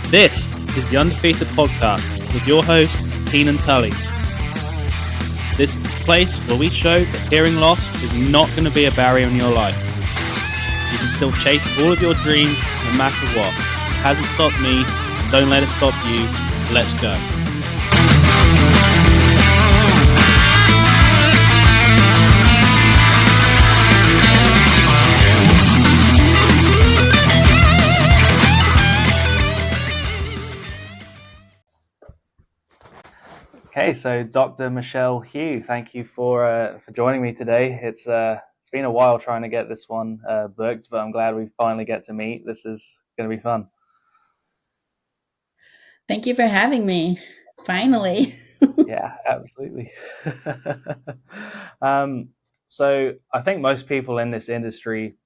This is the unDEAFeated podcast with your host, Keenan Tully. This is the place where we show that hearing loss is not going to be a barrier in your life. You can still chase all of your dreams no matter what. It hasn't stopped me. Don't let it stop you. Let's go. Okay, so Dr. Michelle Hugh, thank you for joining me today. It's been a while trying to get this one booked, but I'm glad we finally get to meet. This is going to be fun. Thank you for having me. Finally. Yeah, absolutely. So I think most people in this industry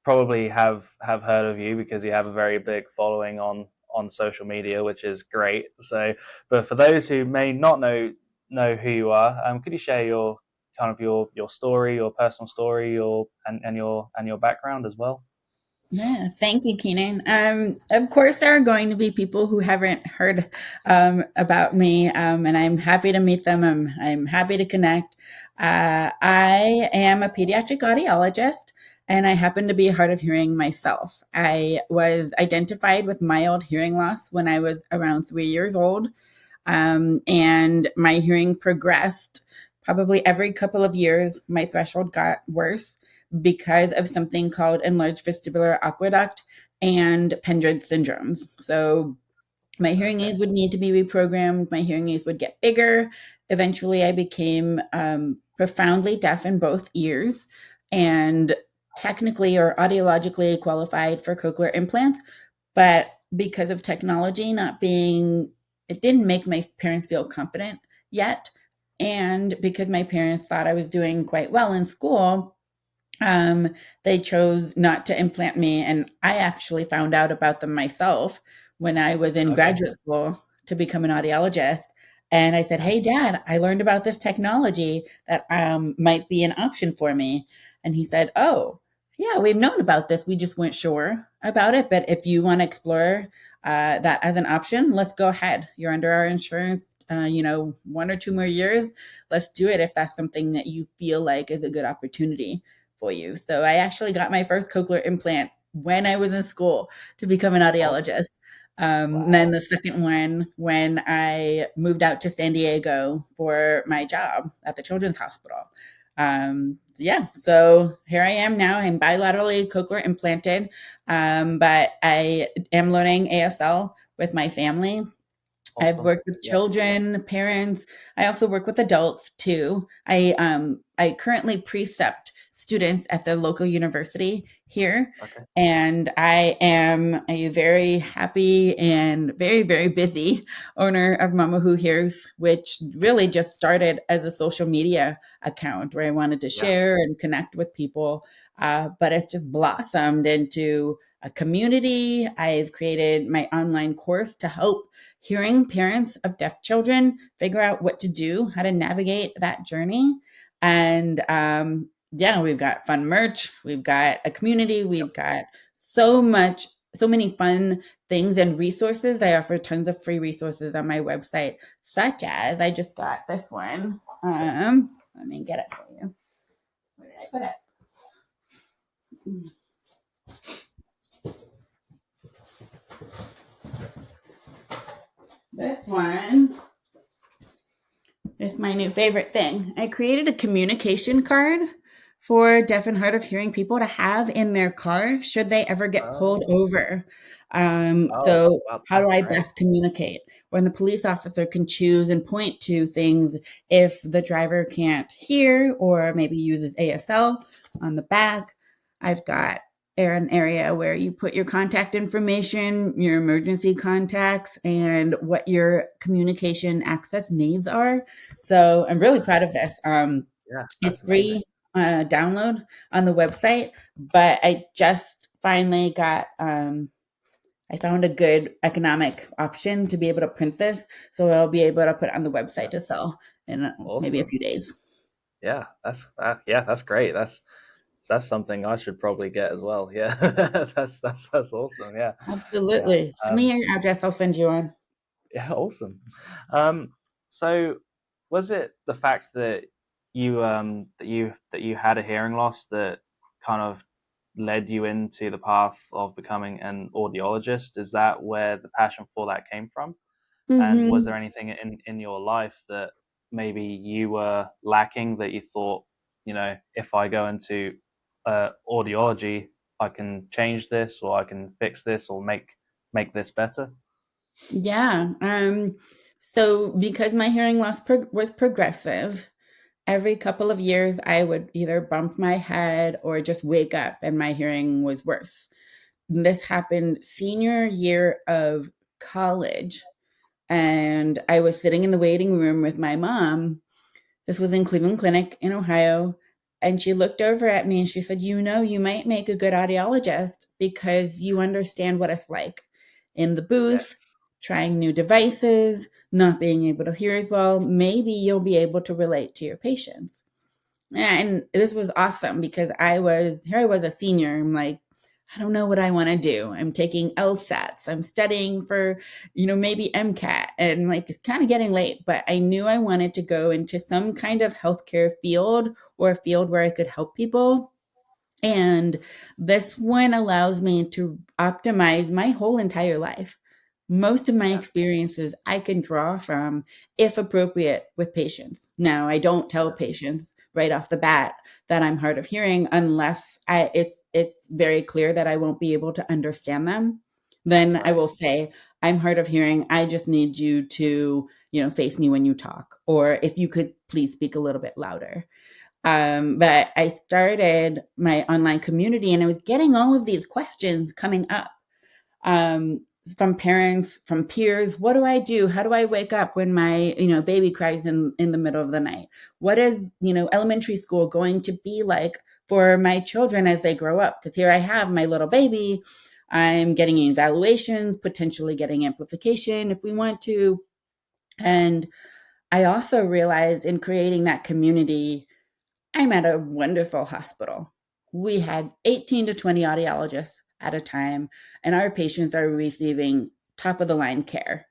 probably have heard of you because you have a very big following on social media, which is great. So, but for those who may not know who you are, could you share your story, your personal story, and your background as well? Yeah, thank you, Keenan. Of course, there are going to be people who haven't heard about me, and I'm happy to meet them. I'm happy to connect. I am a pediatric audiologist, and I happen to be hard of hearing myself. I was identified with mild hearing loss when I was around 3 years old, and my hearing progressed probably every couple of years. My threshold got worse because of something called enlarged vestibular aqueduct and Pendred syndromes. So my hearing aids would need to be reprogrammed. My hearing aids would get bigger. Eventually, I became profoundly deaf in both ears and technically or audiologically qualified for cochlear implants. But because of technology not being, it didn't make my parents feel confident yet. And because my parents thought I was doing quite well in school, they chose not to implant me. And I actually found out about them myself when I was in graduate school to become an audiologist. And I said, "Hey, Dad, I learned about this technology that might be an option for me." And he said, "Oh, yeah, we've known about this. We just weren't sure about it. But if you want to explore that as an option, let's go ahead. You're under our insurance, 1 or 2 more years. Let's do it if that's something that you feel like is a good opportunity for you." So I actually got my first cochlear implant when I was in school to become an audiologist. And then the second one when I moved out to San Diego for my job at the Children's Hospital. So here I am now. I'm bilaterally cochlear implanted, but I am learning ASL with my family. I've worked with children, parents. I also work with adults too. I currently precept students at the local university here, and I am a very happy and very, very busy owner of Mama Who Hears, which really just started as a social media account where I wanted to share and connect with people, but it's just blossomed into a community. I've created my online course to help hearing parents of deaf children figure out what to do, how to navigate that journey. And we've got fun merch. We've got a community. We've got so many fun things and resources. I offer tons of free resources on my website, such as I just got this one. Let me get it for you. Where did I put it? This one is my new favorite thing. I created a communication card for deaf and hard of hearing people to have in their car should they ever get pulled over. So how do I best communicate? When the police officer can choose and point to things if the driver can't hear or maybe uses ASL. On the back, I've got an area where you put your contact information, your emergency contacts, and what your communication access needs are. So I'm really proud of this. It's free download on the website, but I just finally got, I found a good economic option to be able to print this. So I'll be able to put it on the website to sell in maybe a few days. Yeah, that's great. that's something I should probably get as well. Yeah, that's awesome. Yeah, yeah. Absolutely. Send me your address. I'll send you one. Yeah, awesome. Um, so was it the fact that you had a hearing loss that kind of led you into the path of becoming an audiologist? Is that where the passion for that came from? And was there Hmm. anything in your life that maybe you were lacking that you thought, if I go into audiology, I can change this, or I can fix this, or make this better? Yeah. So because my hearing loss was progressive, every couple of years I would either bump my head or just wake up and my hearing was worse. This happened senior year of college, and I was sitting in the waiting room with my mom. This was in Cleveland Clinic in Ohio. And she looked over at me and she said, "You know, you might make a good audiologist because you understand what it's like in the Yeah, booth, trying new devices, not being able to hear as well. Maybe you'll be able to relate to your patients." And this was awesome because I was a senior. I'm like, I don't know what I want to do. I'm taking LSATs. I'm studying for, maybe MCAT. And like it's kind of getting late, but I knew I wanted to go into some kind of healthcare field or a field where I could help people. And this one allows me to optimize my whole entire life. Most of my yeah, experiences I can draw from, if appropriate, with patients. Now, I don't tell yeah. patients right off the bat that I'm hard of hearing unless it's very clear that I won't be able to understand them. Then I Right. will say, I'm hard of hearing. I just need you to, face me when you talk, or if you could please speak a little bit louder. But I started my online community and I was getting all of these questions coming up from parents, from peers. What do I do? How do I wake up when my, baby cries in the middle of the night? What is, elementary school going to be like for my children as they grow up? Because here I have my little baby. I'm getting evaluations, potentially getting amplification if we want to. And I also realized in creating that community, I'm at a wonderful hospital. We had 18 to 20 audiologists at a time, and our patients are receiving top of the line care.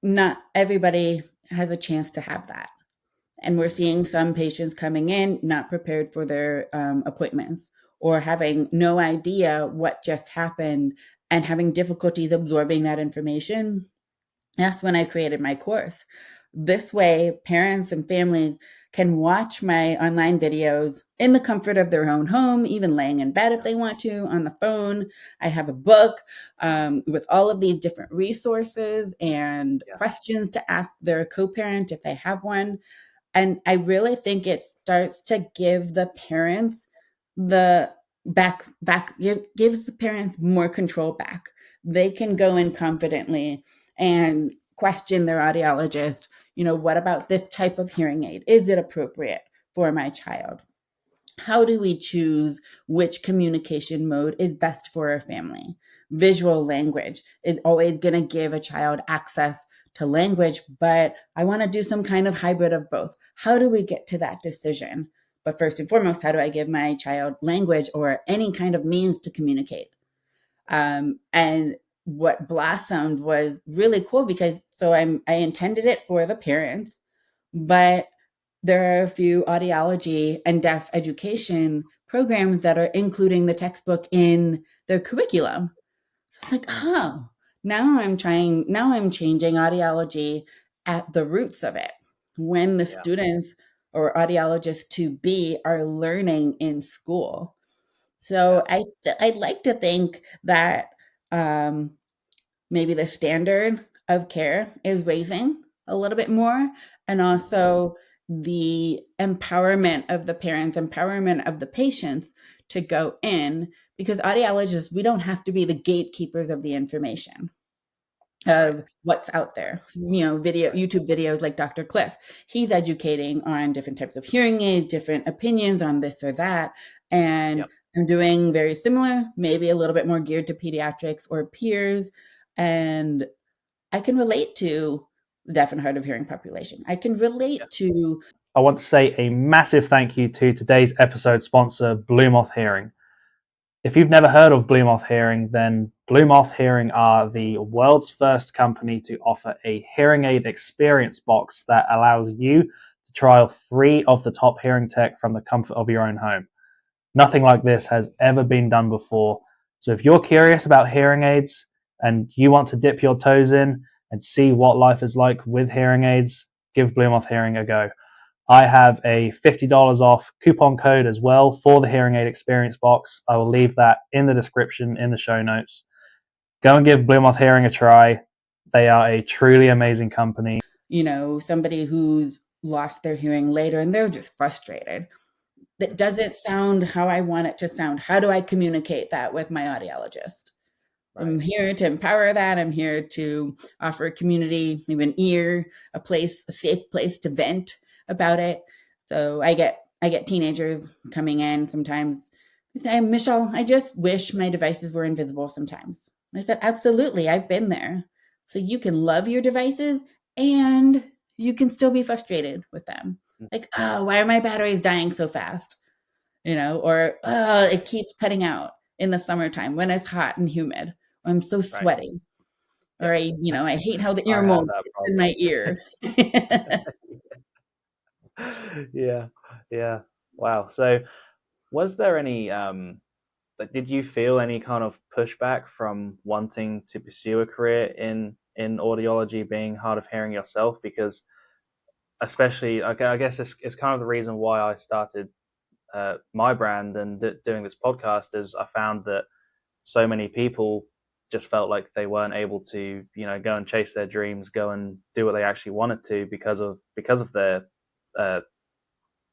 Not everybody has a chance to have that. And we're Mm, seeing some patients coming in not prepared for their appointments or having no idea what just happened and having difficulties absorbing that information. That's when I created my course. This way, parents and families can watch my online videos in the comfort of their own home, even laying in bed if yeah, they want to, on the phone. I have a book with all of these different resources and yeah. questions to ask their co parent if they have one. And I really think it starts to give the parents the gives the parents more control back. They can Mm, go in confidently and question their audiologist. What about this type of hearing aid? Is it appropriate for my child? How do we choose which communication mode is best for our family? Visual language is always going to give a child access to language, but I want to do some kind of hybrid of both. How do we get to that decision? But first and foremost, how do I give my child language or any kind of means to communicate? And what blossomed was really cool because I intended it for the parents, but there are a few audiology and deaf education programs that are including the textbook in their curriculum. So it's like, mm, oh, now I'm changing audiology at the roots of it. When the yeah, students or audiologists to be are learning in school. yeah, So I'd like to think that um, maybe the standard of care is raising a little bit more, and mm, also the empowerment of the parents, empowerment of the patients to go in, because audiologists, we don't have to be the gatekeepers of the information right, of what's out there. Video right. YouTube videos like Dr. Cliff. He's educating on different types of hearing aids, different opinions on this or that. And Yep, I'm doing very similar, maybe a little bit more geared to pediatrics or peers. And I can relate to the deaf and hard of hearing population. I can yeah. relate to I want to say a massive thank you to today's episode sponsor, Blue Moth Hearing. If you've never heard of Blue Moth Hearing, then Blue Moth Hearing are the world's first company to offer a hearing aid experience box that allows you to trial 3 of the top hearing tech from the comfort of your own home. Nothing like this has ever been done before. So if you're curious about hearing aids and you want to dip your toes in and see what life is like with hearing aids, give Blue Moth Hearing a go. I have a $50 off coupon code as well for the hearing aid experience box. I will leave that in the description in the show notes. Go and give Blue Moth Hearing a try. They are a truly amazing company. Somebody who's lost their hearing later and they're just frustrated. That doesn't sound how I want it to sound. How do I communicate that with my audiologist? Right. I'm here to empower that. I'm here to offer a community, maybe an ear, a place, a safe place to vent about it. So I get teenagers coming in sometimes. They say, Michelle, I just wish my devices were invisible sometimes. And I said, absolutely, I've been there. So you can love your devices and you can still be frustrated with them. Like, oh, why are my batteries dying so fast? Or oh, it keeps cutting out in the summertime when it's hot and humid. I'm so Right. sweaty. Or Yeah. I hate how the ear I have mold that gets in problem. my ear. Yeah. Yeah. Wow. So was there any like did you feel any kind of pushback from wanting to pursue a career in audiology, being hard of hearing yourself? Because especially, okay, I guess it's kind of the reason why I started my brand and doing this podcast is I found that so many people just felt like they weren't able to, go and chase their dreams, go and do what they actually wanted to because of uh,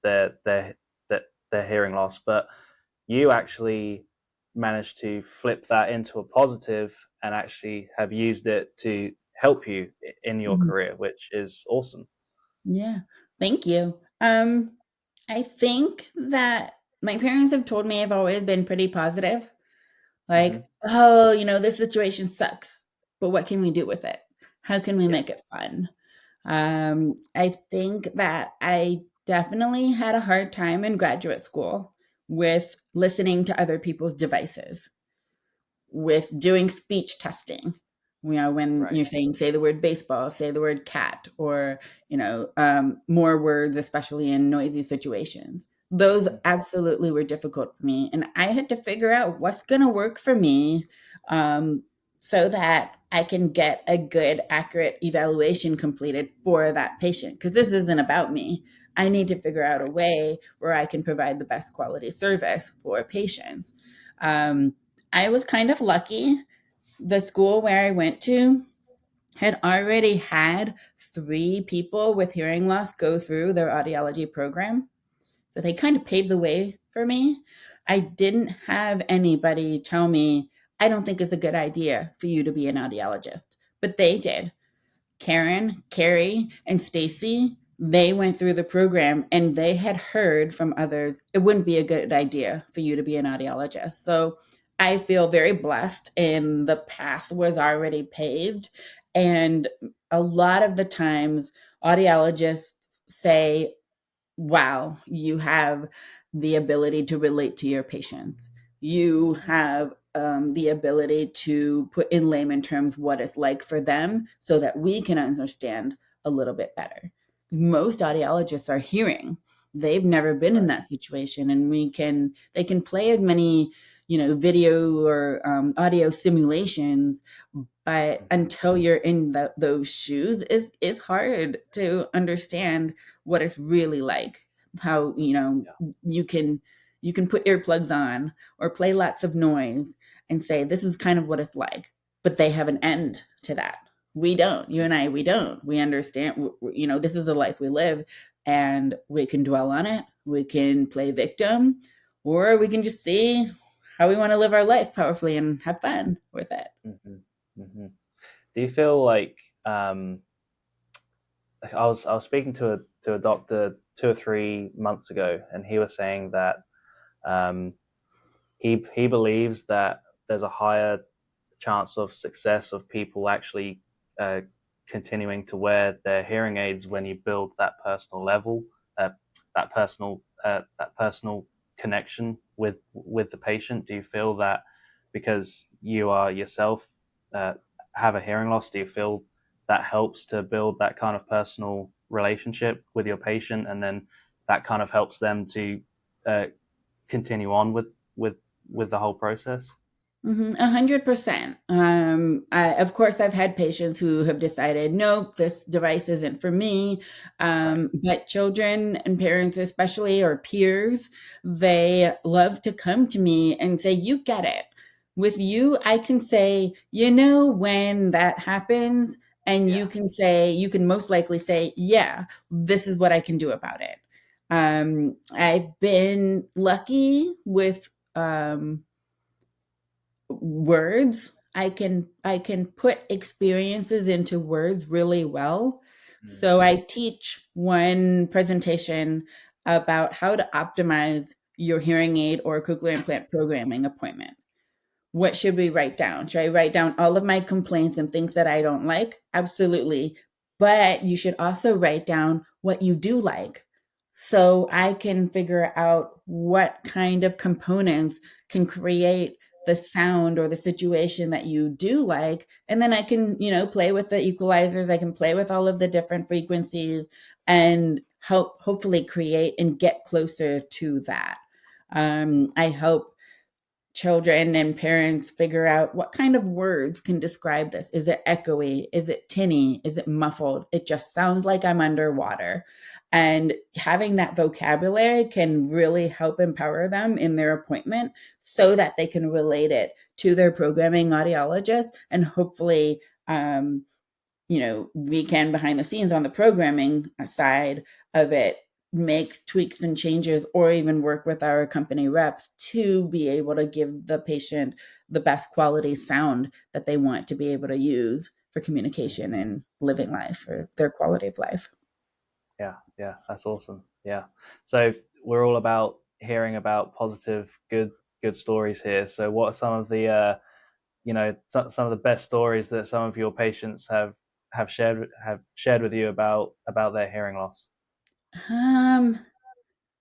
their their their hearing loss. But you actually managed to flip that into a positive and actually have used it to help you in your Mhm. career, which is awesome. Yeah. Thank you. I think that my parents have told me I've always been pretty positive. Hmm. Like, oh, this situation sucks, but what can we do with it? How can we Yeah. make it fun? I think that I definitely had a hard time in graduate school with listening to other people's devices, with doing speech testing. When Right. you're saying, say the word baseball, say the word cat, or, more words, especially in noisy situations. Those Hmm. absolutely were difficult for me. And I had to figure out what's going to work for me, um, so that I can get a good, accurate evaluation completed for that patient. Because this isn't about me. I need to figure out a Right. way where I can provide the best quality service for patients. Um, I was kind of lucky. The school where I went to had already had 3 people with hearing loss go through their audiology program. So they kind of paved the way for me. I didn't have anybody tell me, I don't think it's a good idea for you to be an audiologist, but they did. Karen, Carrie, and Stacy, they went through the program and they had heard from others it wouldn't be a good idea for you to be an audiologist. So I feel very blessed and the path was already paved. And a lot of the times audiologists say, wow, you have the ability to relate to your patients. You Hmm. have the ability to put in layman terms what it's like for them so that we can understand a little bit better. Most audiologists are hearing. They've never been in Right. that situation, and they can play as many, video or audio simulations, but Hmm. until you're in those shoes, it's hard to understand what it's really like. How Yeah. you can you can put earplugs on or play lots of noise and say this is kind of what it's like, but they have an end to that. We don't. You and I, we don't. We understand. This is the life we live, and we can dwell on it. We can play victim, or we can just see how we want to live our life powerfully and have fun with it. Hmm. Hmm. Do you feel like I was speaking to a doctor 2 or 3 months ago, and he was saying that um, he believes that there's a higher chance of success of people actually uh, continuing to wear their hearing aids when you build that personal level. that personal connection with the patient? Do you feel that because you are yourself uh, have a hearing loss, do you feel that helps to build that kind of personal relationship with your patient, and then that kind of helps them to uh, continue on with with the whole process? 100%. Of course, I've had patients who have decided, nope, this device isn't for me. Right. But children and parents, especially, or peers, they love to come to me and say, you get it. With you, I can say, when that happens, and Yeah. you can most likely say, yeah, this is what I can do about it. I've been lucky with, words. I can put experiences into words really well. Mm. So I teach one presentation about how to optimize your hearing aid or cochlear implant programming appointment. What should we write down? Should I write down all of my complaints and things that I don't like? Absolutely. But you should also write down what you do like. So I can figure out what kind of components can create the sound or the situation that you do like. And then I can, play with the equalizers. I can play with all of the different frequencies and hopefully create and get closer to that. I hope children and parents figure out what kind of words can describe this. Is it echoey? Is it tinny? Is it muffled? It just sounds like I'm underwater. And having that vocabulary can really help empower them in their appointment so that they can relate it to their programming audiologist and hopefully we can behind the scenes on the programming side of it make tweaks and changes or even work with our company reps to be able to give the patient the best quality sound that they want to be able to use for communication Mhm. and living life or their quality of life. Yeah, yeah, that's awesome. Yeah. So we're all about hearing about positive, good stories here. So what are some of the some of the best stories that some of your patients have shared with you about their hearing loss? um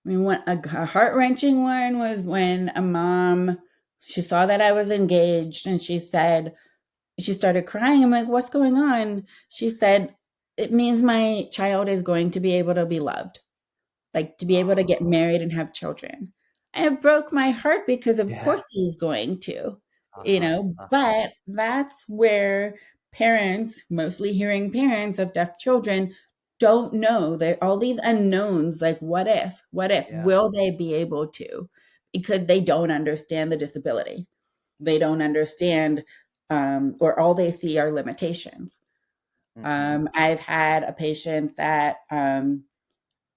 a heart-wrenching one was when a mom, she saw that I was engaged and she started crying. I'm like, what's going on? She said, it means my child is going to be able to be loved, like to be able to get Oh, married and have children. And it broke my heart because, of yeah. course, he's going to, Uh-huh. Uh-huh. but that's where parents, mostly hearing parents of deaf children, don't know that all these unknowns, like Yeah. will they be able to? Because they don't understand the disability. They don't understand, or all they see are limitations. Hmm. I've had a patient that,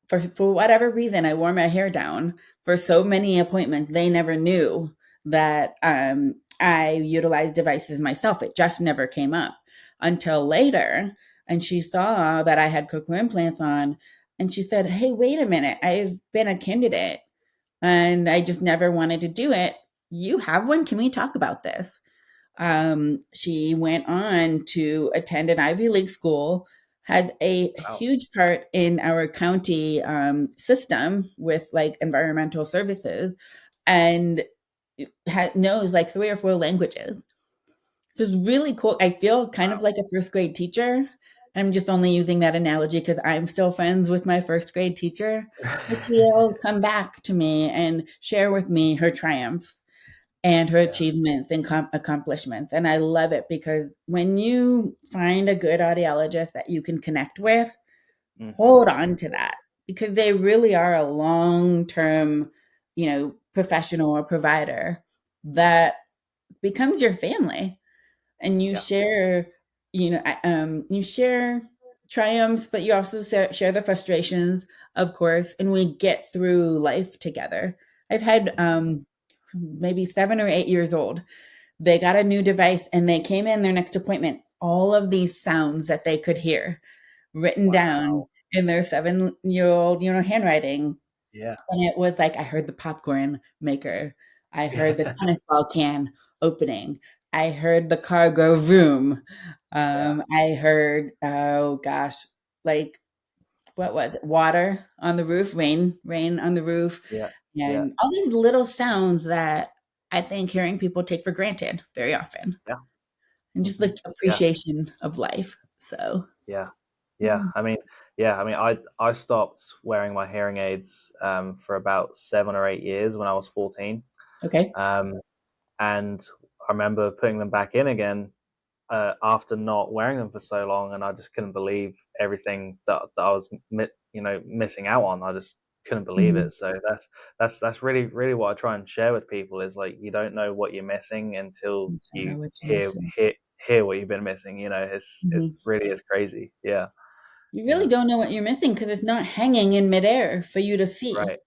for whatever reason, I wore my hair down for so many appointments. They never knew that I utilized devices myself. It just never came up until later. And she saw that I had cochlear implants on, and she said, "Hey, wait a minute! I've been a candidate, and I just never wanted to do it. You have one? Can we talk about this?" She went on to attend an Ivy League school, had a Wow. huge part in our county system with like environmental services, and knows like 3 or 4 languages. So it's really cool. I feel kind of Wow. like a first grade teacher. I'm just only using that analogy because I'm still friends with my first grade teacher. But she'll come back to me and share with me her triumphs and her Yeah. achievements and accomplishments. And I love it because when you find a good audiologist that you can connect with, Hmm. hold on to that because they really are a long term, professional or provider that becomes your family, and you Yeah. share, you share triumphs, but you also share the frustrations, of course, and we get through life together. I've had Hmm. maybe 7 or 8 years old. They got a new device and they came in their next appointment. All of these sounds that they could hear written down Wow. in their 7-year old, handwriting. Yeah. And it was like, I heard the popcorn maker. I heard the tennis ball can opening. I heard the car go vroom. Yeah. I heard, oh gosh, like what was it? Water on the roof, rain on the roof, Yeah, yeah, and all these little sounds that I think hearing people take for granted very often, yeah. and just Hmm. like Yeah, appreciation of life. So, yeah, yeah. yeah. I stopped wearing my hearing aids for about 7 or 8 years when I was 14. Okay. Um, and I remember putting them back in again after not wearing them for so long, and I just couldn't believe everything that I was missing out on. I just couldn't believe Mhm. it. So that's really what I try and share with people is like you don't know what you're missing until I don't know you what you're hear missing. hear hear what you've been missing. It's Mhm. really is crazy. Yeah, You really yeah, don't know what you're missing because it's not hanging in midair for you to see. right.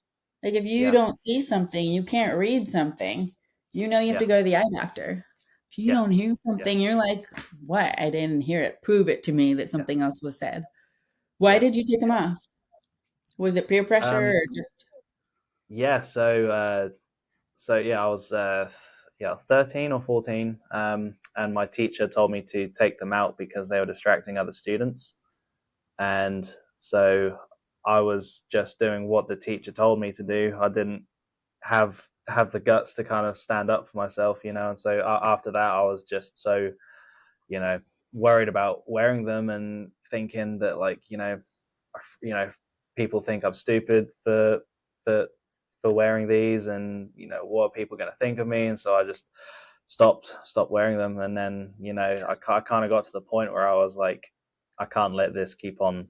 Like if you Yeah, don't see something, you can't read something, you know you have yeah, to go to the eye doctor. If you yeah, don't hear yeah, something, you're like, "What? I didn't hear it. Prove it to me that yeah, something else was said." Why yeah, did you take them yeah. off? Was it peer pressure Um, or just yeah. So yeah, I was 13 or 14, and my teacher told me to take them out because they were distracting other students. And so I was just doing what the teacher told me to do. I didn't have the guts to kind of stand up for myself, And so after that, I was just so you know worried about wearing them and thinking that like you know people think I'm stupid for for wearing these, and what are people going to think of me? And so I just stopped wearing them, and then I kind of got to the point where I was like, I can't let this keep on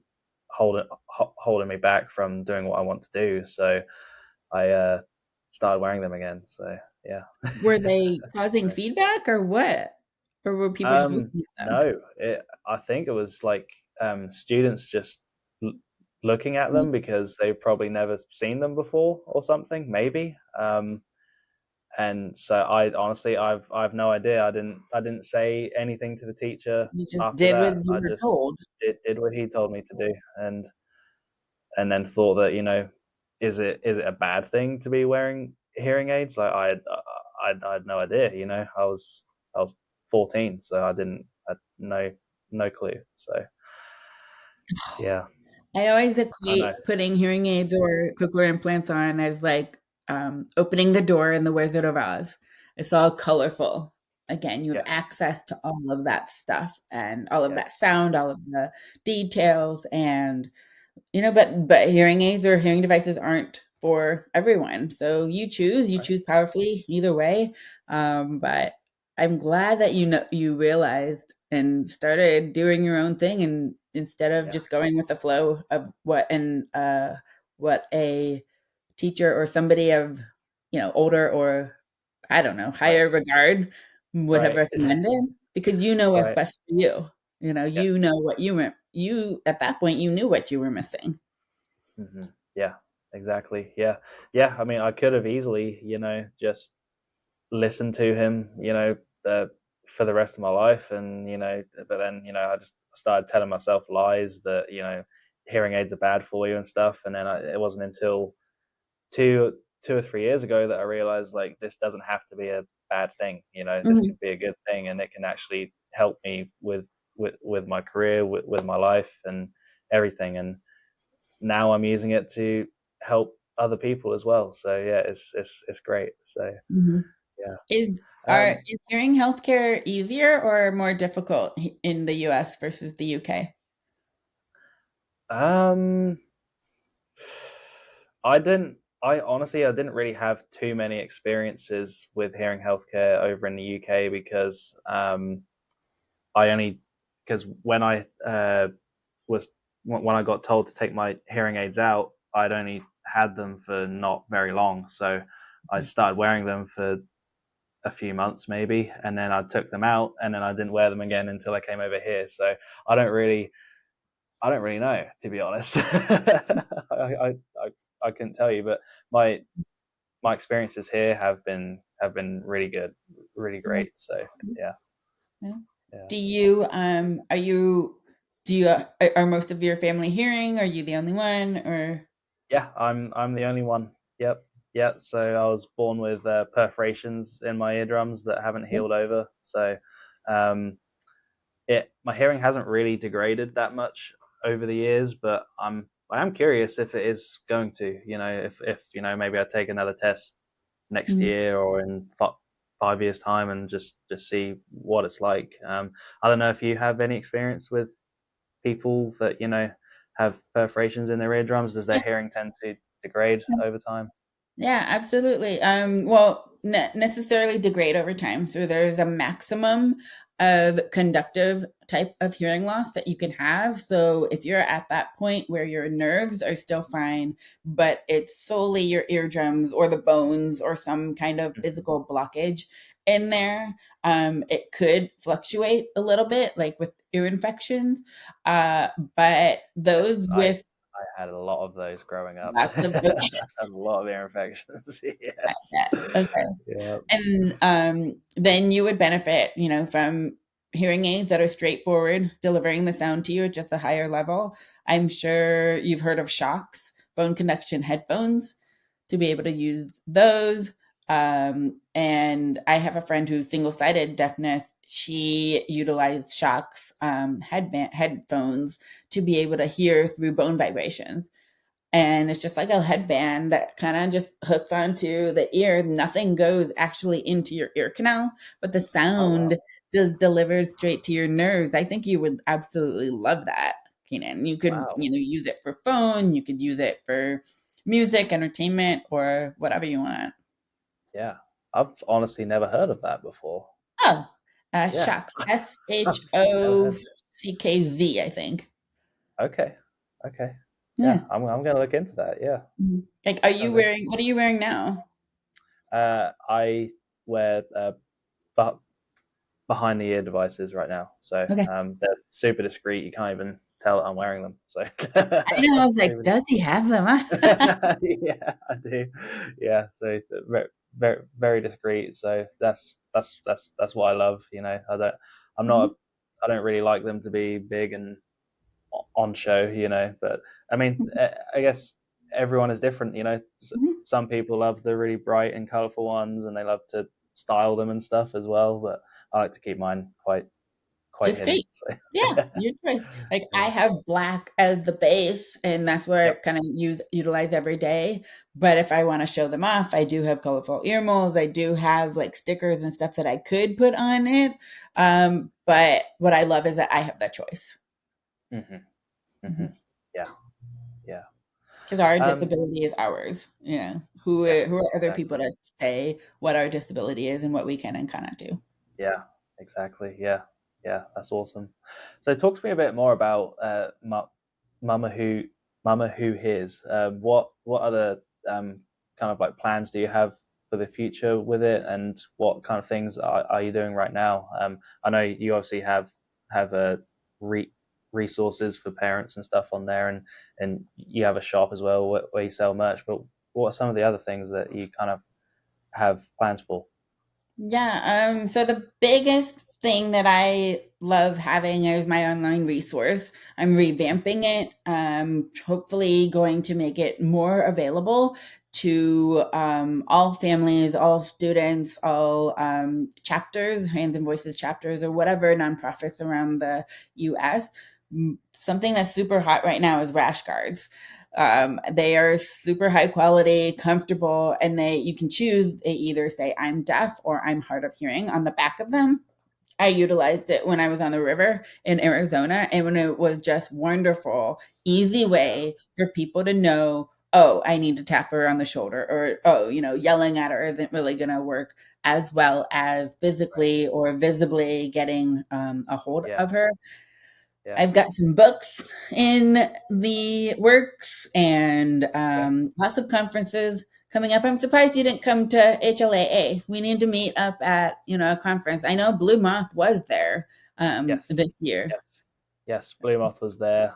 holding me back from doing what I want to do. So I started wearing them again. So yeah. were they causing feedback or what? Or were people just looking at them? No, I think it was like students just l- looking at them because they've probably never seen them before or something, maybe. And so I honestly, I've no idea. I didn't say anything to the teacher You just after did what that. you I were just told. did what he told me to do, and then thought that is it a bad thing to be wearing hearing aids? Like I had no idea. I was 14, so I didn't had no clue. So yeah, I always I know. equate putting hearing aids or cochlear implants on as like opening the door in The Wizard of Oz. It's all colorful. Again, you have Yes. access to all of that stuff and all of Yeah. that sound, all of the details, and but hearing aids or hearing devices aren't for everyone. So you Right. choose powerfully either way. But I'm glad that you realized and started doing your own thing, and instead of Yeah. just going with the flow of what a teacher or somebody of older or I don't know Right. higher regard would have Right. recommended, because you know what's Right. best for you. You Yes. know what you at that point you knew what you were missing. Yeah. Exactly. Yeah. Yeah. I mean, I could have easily, just listened to him, uh, for the rest of my life, and but then I just started telling myself lies that hearing aids are bad for you and stuff, and then it wasn't until two 2 or 3 years ago that I realized like this doesn't have to be a bad thing. This Mhm, can be a good thing, and it can actually help me with my career, with my life, and everything. And now I'm using it to help other people as well. So yeah, it's great. So mhm. yeah. Um, Is hearing healthcare easier or more difficult in the US versus the UK? um, I honestly, I didn't really have too many experiences with hearing healthcare over in the UK because I only because when I was when I got told to take my hearing aids out, I'd only had them for not very long. So I Okay. started wearing them for a few months maybe, and then I took them out, and then I didn't wear them again until I came over here. So I don't really, I don't really know, to be honest. I couldn't tell you, but my my experiences here have been really good, really Yeah. great. So yeah, Yeah. yeah. Do you are you do you are most of your family hearing? Are you the only one or Yeah, I'm the only one. Yep, yep. So I was born with perforations in my eardrums that haven't yeah. healed over. So um, it my hearing hasn't really degraded that much over the years, but I am curious if it is going to, if maybe I take another test next Mhm. year or in 5 years time and just see what it's like. I don't know if you have any experience with people that have perforations in their eardrums. Does their Yeah. hearing tend to degrade over time? Yeah, absolutely. Well, necessarily degrade over time. So there's a maximum of conductive type of hearing loss that you can have. So if you're at that point where your nerves are still fine, but it's solely your eardrums or the bones or some kind of Mhm. physical blockage in there, it could fluctuate a little bit, like with ear infections. Uh, but Yes, those I with I had a lot of those growing up. lots of I okay, had a lot of ear infections. Yes. yeah, okay. Yeah. And then you would benefit, from hearing aids that are straightforward, delivering the sound to you at just a higher level. I'm sure you've heard of shocks, bone conduction headphones, to be able to use those. And I have a friend who's single-sided deafness. She utilized shocks, headphones to be able to hear through bone vibrations, and it's just like a headband that kind of just hooks onto the ear. Nothing goes actually into your ear canal, but the Oh wow. sound just delivers straight to your nerves. I think you would absolutely love that, Keenan. You could, Wow. use it for phone, you could use it for music, entertainment, or whatever you want. Yeah. I've honestly never heard of that before. Oh, Yeah. Shocks, Never heard. SHOCKZ, I think. Okay. Okay. Yeah, Yeah. I'm gonna look into that. Yeah. Mhm. Like, Sounds interesting. what are you wearing now? I wear but behind the ear devices right now, so Okay. they're super discreet. You can't even tell that I'm wearing them. So I know. I was like, super does he have them? yeah, I do. Yeah, so very, very, very discreet. So that's what I love. I'm not, Mhm, I don't really like them to be big and on show. But I mean, I guess everyone is different. mhm. Some people love the really bright and colorful ones, and they love to style them and stuff as well. But I like to keep mine quite Just hidden. great. So Yeah, your choice. Like, I yeah, have black as the base, and that's where I yep. kind of utilize every day. But if I want to show them off, I do have colorful ear molds. I do have like stickers and stuff that I could put on it. But what I love is that I have that choice. hmm hmm Because Yeah, yeah. our Um, disability is ours. yeah, Who are other people exactly. to say what our disability is and what we can and cannot do? Yeah, exactly. Yeah, yeah, that's awesome. So talk to me a bit more about Mama Who Mama Who Hears. What other kind of like plans do you have for the future with it, and what kind of things are you doing right now? I know you obviously have re- resources for parents and stuff on there, and you have a shop as well where you sell merch. But what are some of the other things that you kind of have plans for? Yeah, so the biggest thing that I love having is my online resource. I'm revamping it. Hopefully going to make it more available to all families, all students, all chapters, Hands and Voices chapters, or whatever nonprofits around the US. Something that's super hot right now is rash guards. They are super high quality, comfortable, and you can choose. They either say I'm deaf or I'm hard of hearing on the back of them. I utilized it when I was on the river in Arizona, and when it was just wonderful, easy Yeah, way for people to know, oh, I need to tap her on the shoulder, or oh, yelling at her isn't really going to work as well as right. physically or visibly getting a hold Yeah, of her. yeah, I've got some books in the works and okay. lots of conferences coming up. I'm surprised you didn't come to HLAA. We need to meet up at a conference. I know Blue Moth was there Yes, this year. yes, yes. Blue Moth was there,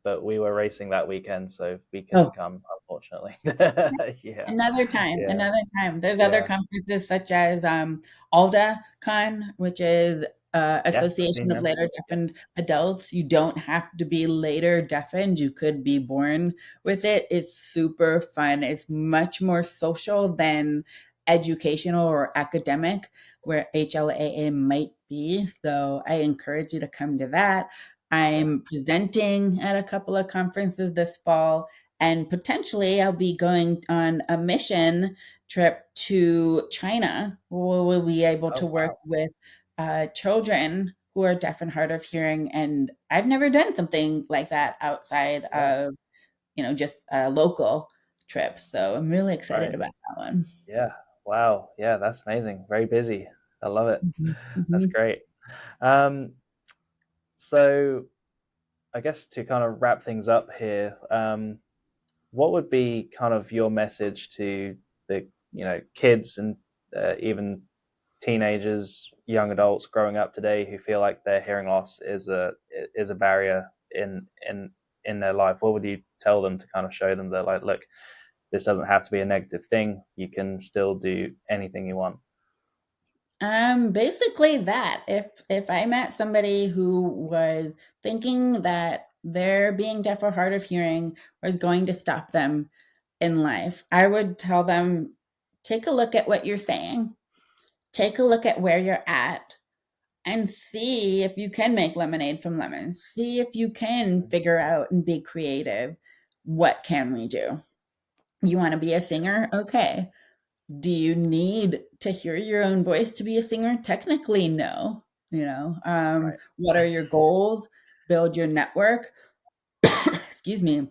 but we were racing that weekend, so we couldn't Oh, come, unfortunately. Yeah, another time, yeah, another time. There's other yeah, conferences such as ALDA which is yeah. I've Association seen of them. Later Yeah. Deafened Adults. You don't have to be later deafened. You could be born with it. It's super fun. It's much more social than educational or academic, where HLAA might be. So I encourage you to come to that. Yeah. I'm presenting at a couple of conferences this fall, and potentially I'll be going on a mission trip to China, where we'll be able to Oh work wow. with children who are deaf and hard of hearing. And I've never done something like that outside Yeah. of, just local trips. So I'm really excited Right. about that one. Yeah. Wow. Yeah, that's amazing. Very busy. I love it. Mhm, That's mhm. great. Um, so I guess to kind of wrap things up here, what would be kind of your message to the kids and even teenagers, young adults growing up today who feel like their hearing loss is a barrier in their life? What would you tell them to kind of show them that, like, look, this doesn't have to be a negative thing. You can still do anything you want. Basically that. If I met somebody who was thinking that their being deaf or hard of hearing was going to stop them in life, I would tell them, take a look at what you're saying, take a look at where you're at, and see if you can make lemonade from lemons. See if you can Mhm. figure out and be creative. What can we do? You want to be a singer? Okay. Do you need to hear your own voice to be a singer? Technically, no. Right. What are your goals? Build your network. Excuse me,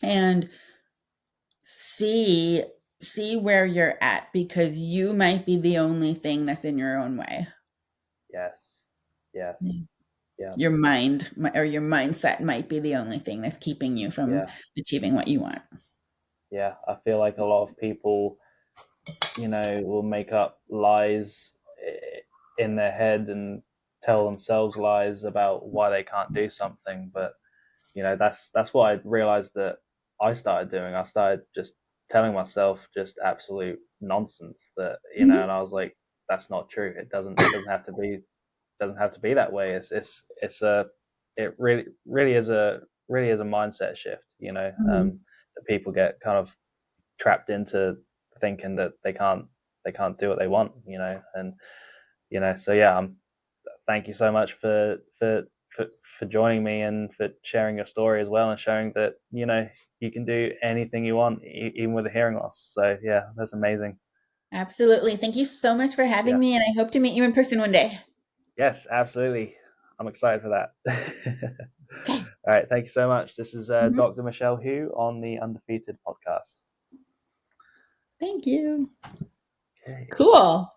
and see see where you're at, because you might be the only thing that's in your own way. Yes. Yes. Mm. Yeah. Your mind or your mindset might be the only thing that's keeping you from Yeah. achieving what you want. Yeah. I feel like a lot of people, will make up lies in their head and tell themselves lies about why they can't do something. But that's what I realized that I started doing. I started just telling myself just absolute nonsense that and Mhm. I was like, that's not true. It doesn't have to be that way. It really is a mindset shift. Mhm. That people get kind of trapped into thinking that they can't do what they want. And so yeah, thank you so much for joining me and for sharing your story as well and showing that you can do anything you want even with a hearing loss. So yeah, that's amazing. Absolutely. Thank you so much for having Yeah. me, and I hope to meet you in person one day. Yes, absolutely. I'm excited for that. Okay. All right, thank you so much. This is Mhm. Dr. Michelle Hu on the Undefeated podcast. Thank you. Okay. Cool.